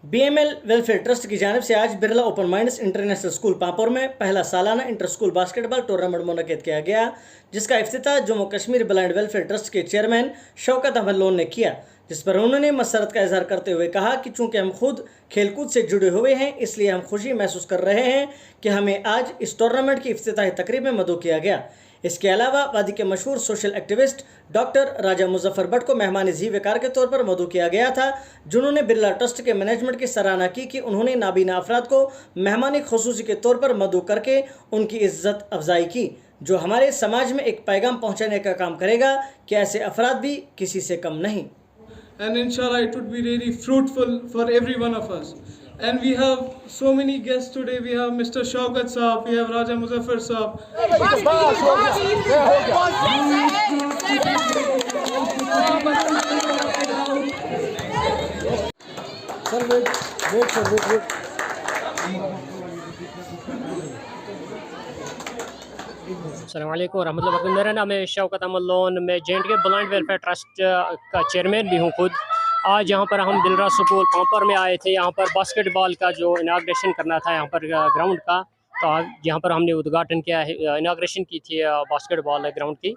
BML welfare trust की जानिब से आज Birla open minds international school Pampore में पहला सालाना इंटर स्कूल बास्केटबॉल टूर्नामेंट मुनक्किद किया गया, जिसका इफ्तिताह Jammu Kashmir blind welfare trust के चेयरमैन शौकत अहमद लोन ने किया, जिस पर उन्होंने मसरत का इजहार करते हुए कहा कि चूंकि हम खुद खेलकूद से जुड़े हुए हैं, इसलिए हम खुशी महसूस कर रहे हैं कि हमें आज इस टूर्नामेंट की इफ्तिताही तकरीब में मदऊ किया गया। इसके अलावा वादी के मशहूर सोशल एक्टिविस्ट डॉक्टर राजा मुजफ्फर भट्ट को मेहमान जी वकार के तौर पर मदऊ किया गया था, जिन्होंने बिरला ट्रस्ट के मैनेजमेंट की सराहना की कि उन्होंने नाबीना अफराद को मेहमानी खुसूसी के तौर पर मदऊ करके उनकी इज्जत अफजाई की, जो हमारे समाज में एक पैगाम पहुंचाने का काम करेगा कि ऐसे अफराद भी किसी से कम नहीं। And inshallah it would be really fruitful for every one of us. And we have so many guests today. We have Mr. Shaukat Saab, we have Raja Muzaffar Saab. अस्सलाम वालेकुम रहमतुल्लाहि व बरकातहू। मेरा नाम है शौकत अहमद लोन। मैं J&K ब्लाइंड वेलफेयर ट्रस्ट का chairman भी हूँ खुद। आज यहाँ पर हम दिलरा स्कूल पांपर में आए थे। यहाँ पर बास्केटबॉल का जो इनाग्रेशन करना था यहाँ पर ग्राउंड का, तो यहाँ पर हमने उद्घाटन किया है, इनाग्रेशन की थी बास्केटबॉल ग्राउंड की।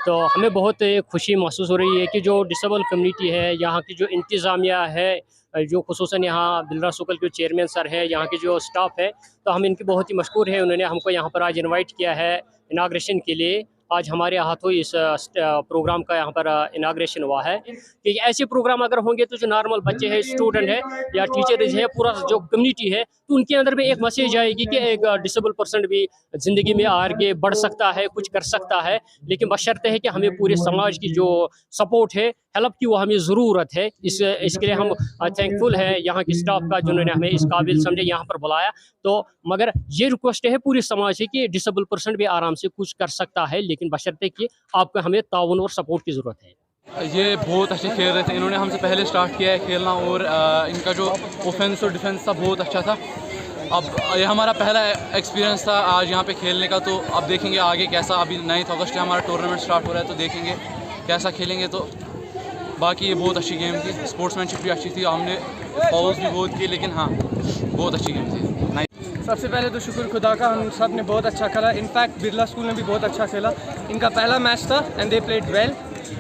तो हमें बहुत खुशी महसूस हो रही है कि जो डिसेबल कम्युनिटी है, यहाँ की जो इंतज़ामिया है, जो खुसूसन यहाँ दिलरा स्कूल के चेयरमैन सर है, यहाँ की जो स्टाफ है, तो हम इनके बहुत ही मशकूर हैं। उन्होंने हमको यहाँ पर आज इनवाइट किया है इनाग्रेशन के लिए। आज हमारे हाथों इस प्रोग्राम का यहाँ पर इनाग्रेशन हुआ है कि ऐसे प्रोग्राम अगर होंगे तो जो नॉर्मल बच्चे हैं, स्टूडेंट है या टीचर्स है, पूरा जो कम्युनिटी है, तो उनके अंदर में एक मैसेज आएगी कि एक डिसेबल पर्सन भी ज़िंदगी में आगे बढ़ सकता है, कुछ कर सकता है, लेकिन बशर्ते है कि हमें पूरे समाज की जो सपोर्ट है, हेल्प की, वो हमें ज़रूरत है। इसके लिए हम थैंकफुल है यहाँ की स्टाफ का, जिन्होंने हमें इस काबिल समझे यहाँ पर बुलाया। तो मगर ये रिक्वेस्ट है पूरी समाज से कि डिसेबल पर्सन भी आराम से कुछ कर सकता है, लेकिन बशर्ते कि आपको हमें ताउन और सपोर्ट की ज़रूरत है। ये बहुत अच्छे खेल रहे थे, इन्होंने हमसे पहले स्टार्ट किया है खेलना, और इनका जो ऑफेंस और डिफेंस था बहुत अच्छा था। अब ये हमारा पहला एक्सपीरियंस था आज यहाँ पे खेलने का, तो अब देखेंगे आगे कैसा। अभी 9 अगस्त से हमारा टूर्नामेंट स्टार्ट हो रहा है, तो देखेंगे कैसा खेलेंगे। तो बाकी ये बहुत अच्छी गेम थी, स्पोर्ट्समैनशिप भी अच्छी थी, हमने फॉल्स भी बहुत किए, लेकिन हाँ बहुत अच्छी गेम थी। सबसे पहले तो शुक्र खुदा का, हम सब ने बहुत अच्छा खेला। इनफैक्ट बिरला स्कूल ने भी बहुत अच्छा खेला। इनका पहला मैच था एंड दे प्लेड वेल,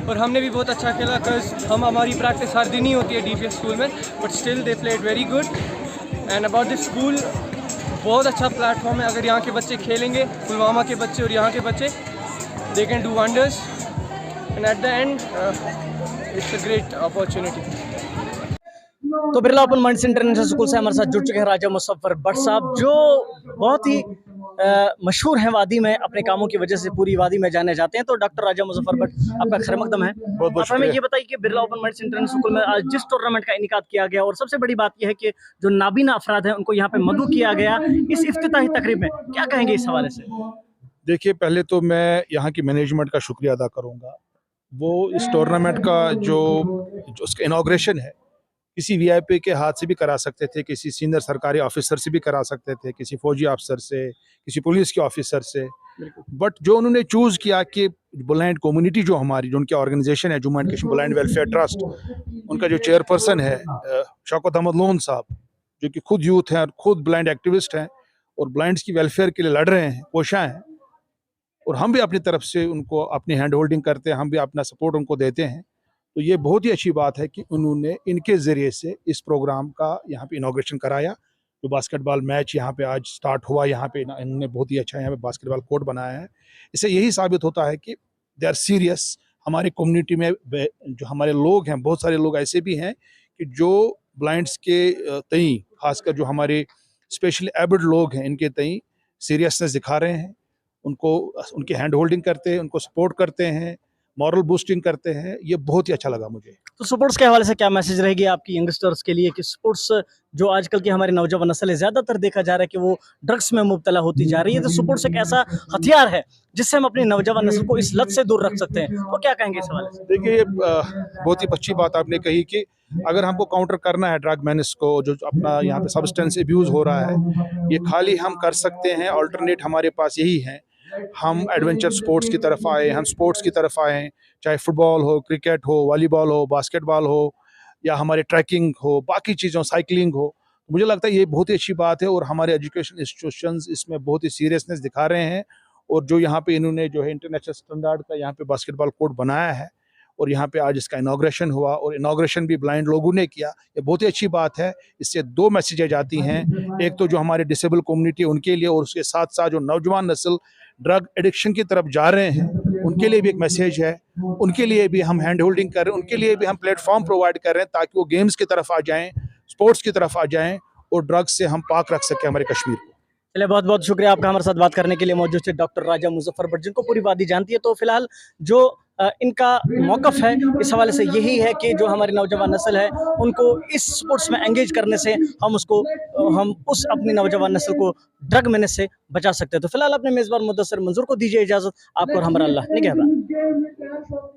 और हमने भी बहुत अच्छा खेला बिकॉज हमारी प्रैक्टिस हर दिन ही होती है DPS स्कूल में, but still they played very good. And about this school, बहुत अच्छा प्लेटफॉर्म है। अगर यहाँ के बच्चे खेलेंगे, पुलवामा के बच्चे और यहाँ के बच्चे, they can do wonders, and at the end it's a great opportunity. तो Birla open minds international school से हमारे साथ जुड़ चुके हैं राजा मुजफ्फर भट्ट साहब, जो बहुत ही मशहूर हैं वादी में, अपने कामों की वजह से पूरी वादी में जाने जाते हैं। तो डॉक्टर राजा मुजफ्फर भट्ट, आपका खैर मकदम है। आप हमें ये बताइए कि Birla open minds international school में आज जिस टूर्नामेंट का इनेकाद किया गया, और सबसे बड़ी बात यह है कि जो नाबीना अफराद हैं उनको यहाँ पे मदऊ किया गया, इस इफ्तिताही तकरीब में क्या कहेंगे इस हवाले से? देखिए, पहले तो मैं यहाँ की मैनेजमेंट का शुक्रिया अदा करूँगा। वो इस टूर्नामेंट का जो उसका इनाग्रेशन है, किसी VIP के हाथ से भी करा सकते थे, किसी सीनियर सरकारी ऑफिसर से भी करा सकते थे, किसी फौजी अफसर से, किसी पुलिस के ऑफिसर से, बट जो उन्होंने चूज़ किया कि ब्लाइंड कम्युनिटी जो हमारी, जो उनकी ऑर्गेनाइजेशन है Jammu and Kashmir blind welfare trust, उनका जो चेयरपर्सन है शौकत अहमद लोन साहब, जो कि खुद यूथ हैं और खुद ब्लाइंड एक्टिविस्ट हैं और ब्लाइंड्स की वेलफेयर के लिए लड़ रहे हैं, कोशा हैं, और हम भी अपनी तरफ से उनको अपनी हैंड होल्डिंग करते हैं, हम भी अपना सपोर्ट उनको देते हैं। तो ये बहुत ही अच्छी बात है कि उन्होंने इनके ज़रिए से इस प्रोग्राम का यहाँ पे इनाग्रेशन कराया। जो बास्केटबॉल मैच यहाँ पे आज स्टार्ट हुआ, यहाँ पे इन्होंने बहुत ही अच्छा यहाँ पे बास्केटबॉल कोर्ट बनाया है। इससे यही साबित होता है कि दे आर सीरियस। हमारी कम्युनिटी में जो हमारे लोग हैं, बहुत सारे लोग ऐसे भी हैं कि जो ब्लाइंड्स के तई, खासकर जो हमारे स्पेशली एबल्ड लोग हैं, इनके तई सीरियसनेस दिखा रहे हैं, उनको उनकी हैंड होल्डिंग करते हैं, उनको सपोर्ट करते हैं, मॉरल बूस्टिंग करते हैं। ये बहुत ही अच्छा लगा मुझे। तो स्पोर्ट्स के हवाले से क्या मैसेज रहेगी आपकी यंगस्टर्स के लिए कि स्पोर्ट्स, जो आजकल की हमारी नौजवान नस्ल है, ज़्यादातर देखा जा रहा है कि वो ड्रग्स में मुब्तला होती जा रही है, तो स्पोर्ट्स एक ऐसा हथियार है जिससे हम अपनी नौजवान नस्ल को इस लत से दूर रख सकते हैं, तो क्या कहेंगे इस हवाले से? देखिए, बहुत ही अच्छी बात आपने कही कि अगर हमको काउंटर करना है ड्रग मेनेस को, जो अपना यहाँ पे सब्सटेंस अब्यूज़ हो रहा है, ये खाली हम कर सकते हैं, अल्टरनेट हमारे पास यही है। हम एडवेंचर स्पोर्ट्स की तरफ आए, हम स्पोर्ट्स की तरफ आए, चाहे फुटबॉल हो, क्रिकेट हो, वॉलीबॉल हो, बास्केटबॉल हो, या हमारे ट्रैकिंग हो, बाकी चीज़ों साइकिलिंग हो, मुझे लगता है ये बहुत ही अच्छी बात है और हमारे एजुकेशन इंस्टीट्यूशंस इसमें बहुत ही सीरियसनेस दिखा रहे हैं। और जो यहाँ पे इन्होंने जो है इंटरनेशनल स्टैंडर्ड का यहाँ पे बास्केटबॉल कोर्ट बनाया है और यहाँ पे आज इसका इनॉग्रेशन हुआ और इनॉग्रेशन भी ब्लाइंड लोगों ने किया, ये बहुत ही अच्छी बात है। इससे 2 मैसेजेज आती हैं, एक तो जो हमारे डिसेबल कम्युनिटी उनके लिए और उसके साथ साथ जो नौजवान नस्ल ड्रग एडिक्शन की तरफ जा रहे हैं उनके लिए भी एक मैसेज है। उनके लिए भी हम हैंड होल्डिंग कर रहे हैं, उनके लिए भी हम प्लेटफॉर्म प्रोवाइड कर रहे हैं ताकि वो गेम्स की तरफ आ जाएँ, स्पोर्ट्स की तरफ आ जाएँ और ड्रग्स से हम पाक रख सकें हमारे कश्मीर को। चलिए, बहुत बहुत शुक्रिया आपका हमारे साथ बात करने के लिए। मौजूद थे डॉक्टर राजा मुजफ्फर भट्ट, जिनको पूरी वादी जानती है। तो फिलहाल जो इनका मौक़िफ़ है इस हवाले से यही है कि जो हमारी नौजवान नस्ल है उनको इस स्पोर्ट्स में एंगेज करने से हम उस अपनी नौजवान नस्ल को ड्रग मैनेज से बचा सकते हैं। तो फिलहाल अपने मेज़बान मुदस्सिर मंजूर को दीजिए इजाज़त। आपको और हमारा अल्लाह निगहबान।